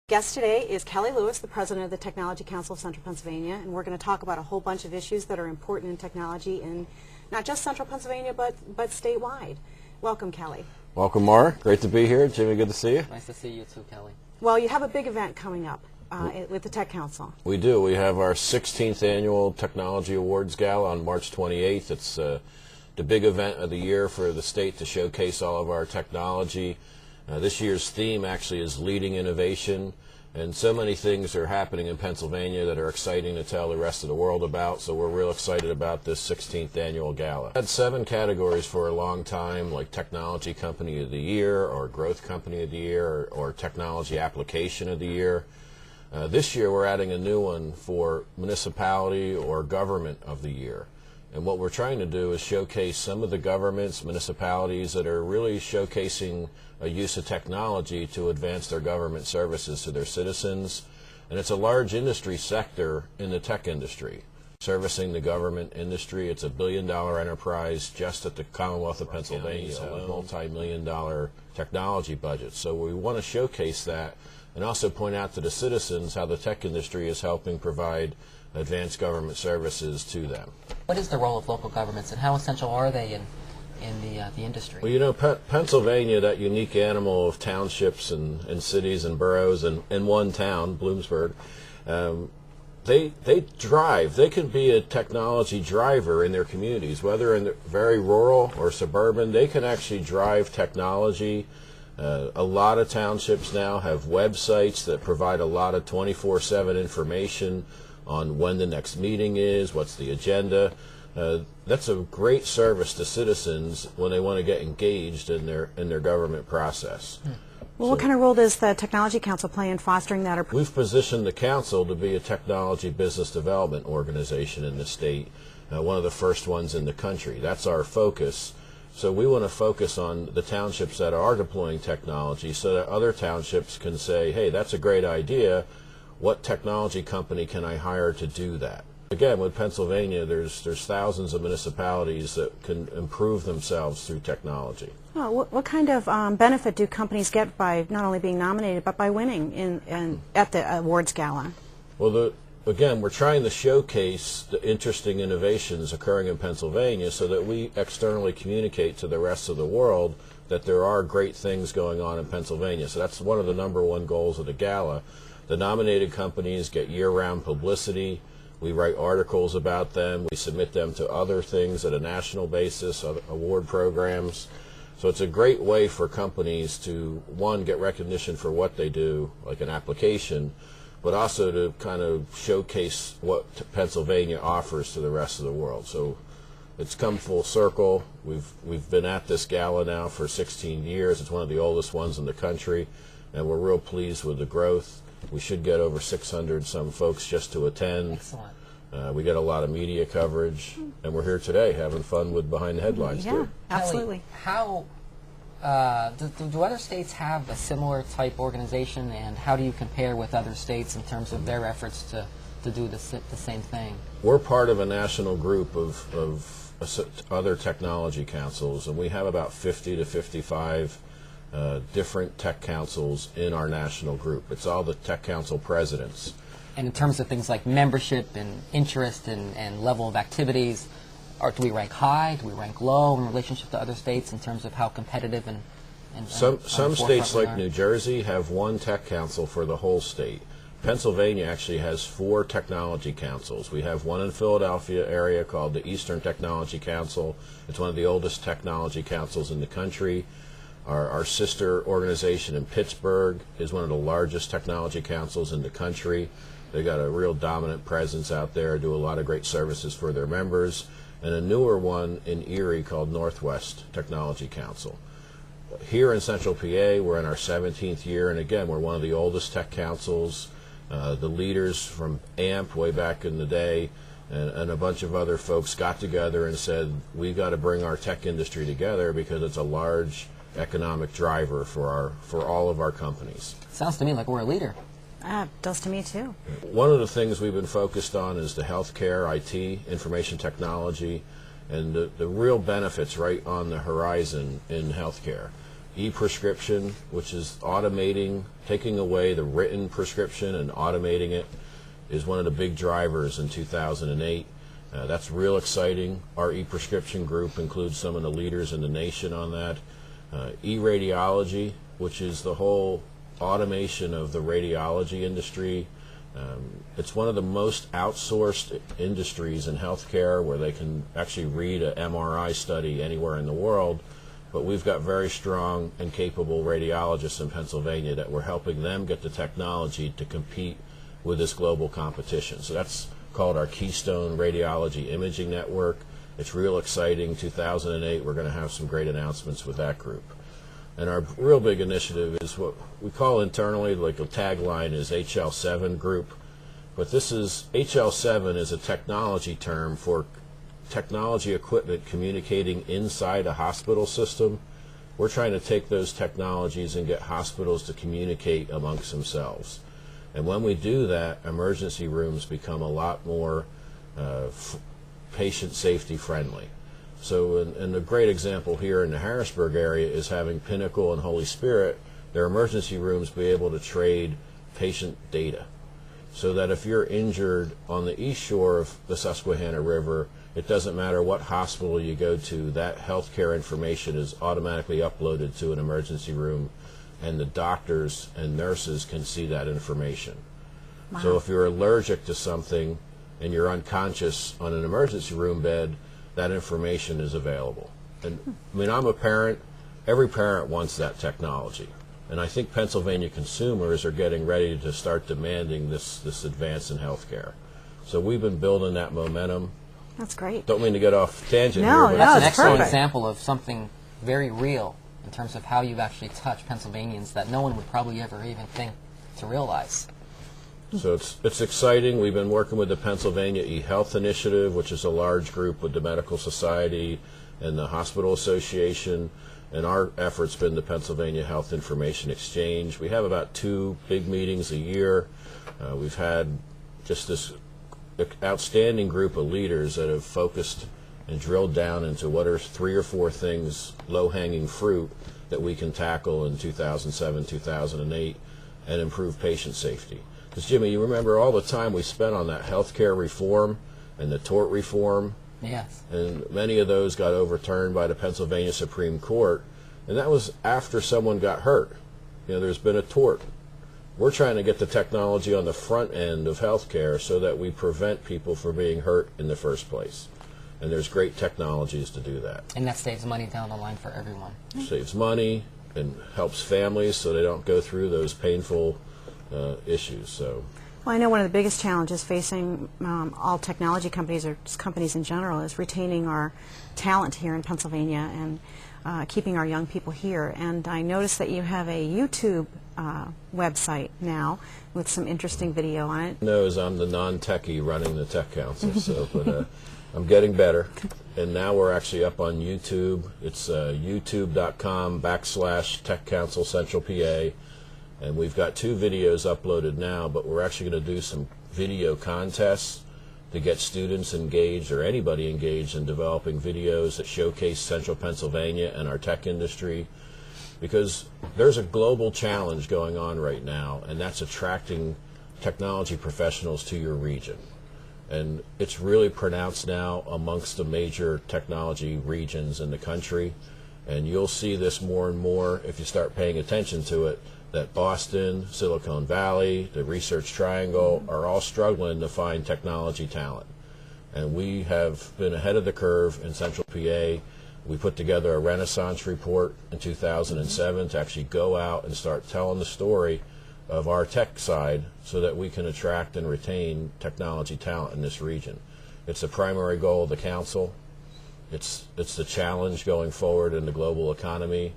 Guest today is Kelly Lewis, the president of the Technology Council of Central Pennsylvania, and we're going to talk about a whole bunch of issues that are important in technology in not just Central Pennsylvania, but statewide. Welcome, Kelly. Welcome, Mara. Great to be here. Jimmy, good to see you. Nice to see you too, Kelly. Well, you have a big event coming up with the Tech Council. We do. We have our 16th annual Technology Awards Gala on March 28th. It's the big event of the year for the state to showcase all of our technology. This year's theme actually is leading innovation, and so many things are happening in Pennsylvania that are exciting to tell the rest of the world about, so we're real excited about this 16th annual gala. We had 7 categories for a long time, like Technology Company of the Year, or Growth Company of the Year, or Technology Application of the Year. This year we're adding a new one for Municipality or Government of the Year. And what we're trying to do is showcase some of the governments, municipalities that are really showcasing a use of technology to advance their government services to their citizens. And it's a large industry sector in the tech industry, servicing the government industry. It's a billion-dollar enterprise just at the Commonwealth of Pennsylvania, a multi-million-dollar technology budget. So we want to showcase that and also point out to the citizens how the tech industry is helping provide advanced government services to them. What is the role of local governments, and how essential are they in the industry? Well, you know, Pennsylvania, that unique animal of townships and cities and boroughs and one town, Bloomsburg, they drive. They can be a technology driver in their communities, whether in the very rural or suburban. They can actually drive technology. A lot of townships now have websites that provide a lot of 24/7 information on when the next meeting is, what's the agenda. That's a great service to citizens when they want to get engaged in their government process. Well, what kind of role does the Technology Council play in fostering that? We've positioned the council to be a technology business development organization in the state, one of the first ones in the country. That's our focus. So we want to focus on the townships that are deploying technology so that other townships can say, hey, that's a great idea. What technology company can I hire to do that? Again, with Pennsylvania, there's thousands of municipalities that can improve themselves through technology. Oh, what kind of benefit do companies get by not only being nominated, but by winning at the awards gala? Well, again, we're trying to showcase the interesting innovations occurring in Pennsylvania so that we externally communicate to the rest of the world that there are great things going on in Pennsylvania. So that's one of the #1 goals of the gala. The nominated companies get year-round publicity. We write articles about them. We submit them to other things at a national basis, award programs. So it's a great way for companies to, one, get recognition for what they do, like an application, but also to kind of showcase what Pennsylvania offers to the rest of the world. So it's come full circle. We've been at this gala now for 16 years. It's one of the oldest ones in the country, and we're real pleased with the growth. We should get over 600 some folks just to attend. Excellent. We get a lot of media coverage, and we're here today having fun with Behind the Headlines, Yeah, too. absolutely. Kelly, how do other states have a similar type organization, and how do you compare with other states in terms of their efforts to do the same thing? We're part of a national group of other technology councils, and we have about 50 to 55 different tech councils in our national group. It's all the tech council presidents. And in terms of things like membership and interest and level of activities, do we rank high, do we rank low in relationship to other states in terms of how competitive and some states like are? New Jersey have 1 tech council for the whole state. Pennsylvania actually has 4 technology councils. We have one in Philadelphia area called the Eastern Technology Council. It's one of the oldest technology councils in the country. Our sister organization in Pittsburgh is one of the largest technology councils in the country. They got a real dominant presence out there, do a lot of great services for their members. And a newer one in Erie called Northwest Technology Council. Here in Central PA, we're in our 17th year, and again, we're one of the oldest tech councils. The leaders from AMP way back in the day and a bunch of other folks got together and said, we got to bring our tech industry together because it's a large economic driver for all of our companies. Sounds to me like we're a leader. Does to me, too. One of the things we've been focused on is the healthcare, IT, information technology, and the real benefits right on the horizon in healthcare. e-prescription, which is automating, taking away the written prescription and automating it, is one of the big drivers in 2008. That's real exciting. Our e-prescription group includes some of the leaders in the nation on that. E-radiology, which is the whole automation of the radiology industry. It's one of the most outsourced industries in healthcare, where they can actually read an MRI study anywhere in the world, but we've got very strong and capable radiologists in Pennsylvania that we're helping them get the technology to compete with this global competition. So that's called our Keystone Radiology Imaging Network. It's real exciting. 2008, we're going to have some great announcements with that group. And our real big initiative is what we call internally, like a tagline is HL7 group. But this is, HL7 is a technology term for technology equipment communicating inside a hospital system. We're trying to take those technologies and get hospitals to communicate amongst themselves. And when we do that, emergency rooms become a lot more patient safety friendly. So, and a great example here in the Harrisburg area is having Pinnacle and Holy Spirit, their emergency rooms, be able to trade patient data. So that if you're injured on the east shore of the Susquehanna River, it doesn't matter what hospital you go to, that healthcare information is automatically uploaded to an emergency room, and the doctors and nurses can see that information. Wow. So if you're allergic to something and you're unconscious on an emergency room bed, that information is available. And I mean, I'm a parent. Every parent wants that technology. And I think Pennsylvania consumers are getting ready to start demanding this advance in healthcare. So we've been building that momentum. That's great. Don't mean to get off tangent No, here, but no, That's an it's excellent perfect. example of something very real in terms of how you've actually touched Pennsylvanians that no one would probably ever even think to realize. So it's exciting. We've been working with the Pennsylvania eHealth Initiative, which is a large group with the Medical Society and the Hospital Association, and our effort's been the Pennsylvania Health Information Exchange. We have about 2 big meetings a year. We've had just this outstanding group of leaders that have focused and drilled down into what are 3 or 4 things, low-hanging fruit, that we can tackle in 2007, 2008, and improve patient safety. Because, Jimmy, you remember all the time we spent on that healthcare reform and the tort reform, Yes. and many of those got overturned by the Pennsylvania Supreme Court, and that was after someone got hurt. You know, there's been a tort. We're trying to get the technology on the front end of healthcare so that we prevent people from being hurt in the first place. And there's great technologies to do that. And that saves money down the line for everyone. Saves money and helps families so they don't go through those painful issues. So, Well, I know one of the biggest challenges facing all technology companies, or just companies in general, is retaining our talent here in Pennsylvania and keeping our young people here. And I noticed that you have a YouTube website now with some interesting video on it. knows I'm the non-techie running the Tech Council, so but I'm getting better. And now we're actually up on YouTube. It's youtube.com/Tech Council Central PA. And we've got 2 videos uploaded now, but we're actually going to do some video contests to get students engaged, or anybody engaged, in developing videos that showcase Central Pennsylvania and our tech industry. Because there's a global challenge going on right now, and that's attracting technology professionals to your region. And it's really pronounced now amongst the major technology regions in the country. And you'll see this more and more if you start paying attention to it, that Boston, Silicon Valley, the Research Triangle are all struggling to find technology talent. And we have been ahead of the curve in Central PA. We put together a Renaissance report in 2007 to actually go out and start telling the story of our tech side so that we can attract and retain technology talent in this region. It's the primary goal of the council. It's the challenge going forward in the global economy.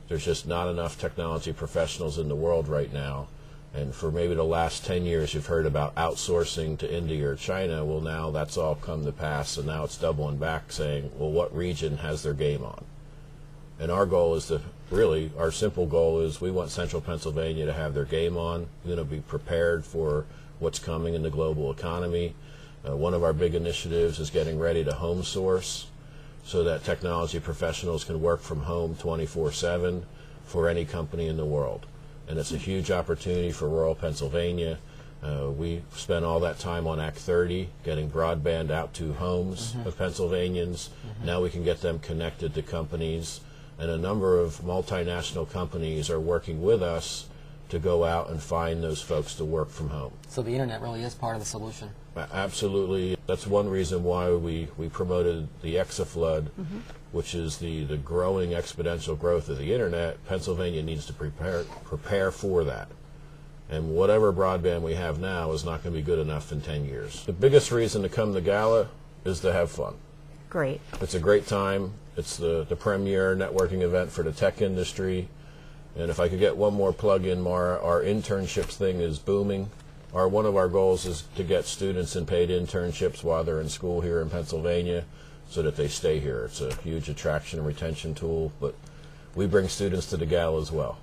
There's just not enough technology professionals in the world right now. And for maybe the last 10 years, you've heard about outsourcing to India or China. Well, now that's all come to pass, and now it's doubling back, saying, well, what region has their game on? And our goal is to really, our simple goal is we want Central Pennsylvania to have their game on. We're going to be prepared for what's coming in the global economy. One of our big initiatives is getting ready to home source, so that technology professionals can work from home 24/7. for any company in the world. And it's a huge opportunity for rural Pennsylvania. We spent all that time on Act 30, getting broadband out to homes of Pennsylvanians. Now we can get them connected to companies, and a number of multinational companies are working with us to go out and find those folks to work from home. So the internet really is part of the solution. Absolutely. That's one reason why we promoted the Exaflood, which is the growing exponential growth of the internet. Pennsylvania needs to prepare for that. And whatever broadband we have now is not going to be good enough in 10 years. The biggest reason to come to Gala is to have fun. Great. It's a great time. It's the premier networking event for the tech industry. And if I could get one more plug in, Mara, our internships thing is booming. One of our goals is to get students in paid internships while they're in school here in Pennsylvania so that they stay here. It's a huge attraction and retention tool, but we bring students to the Gala as well.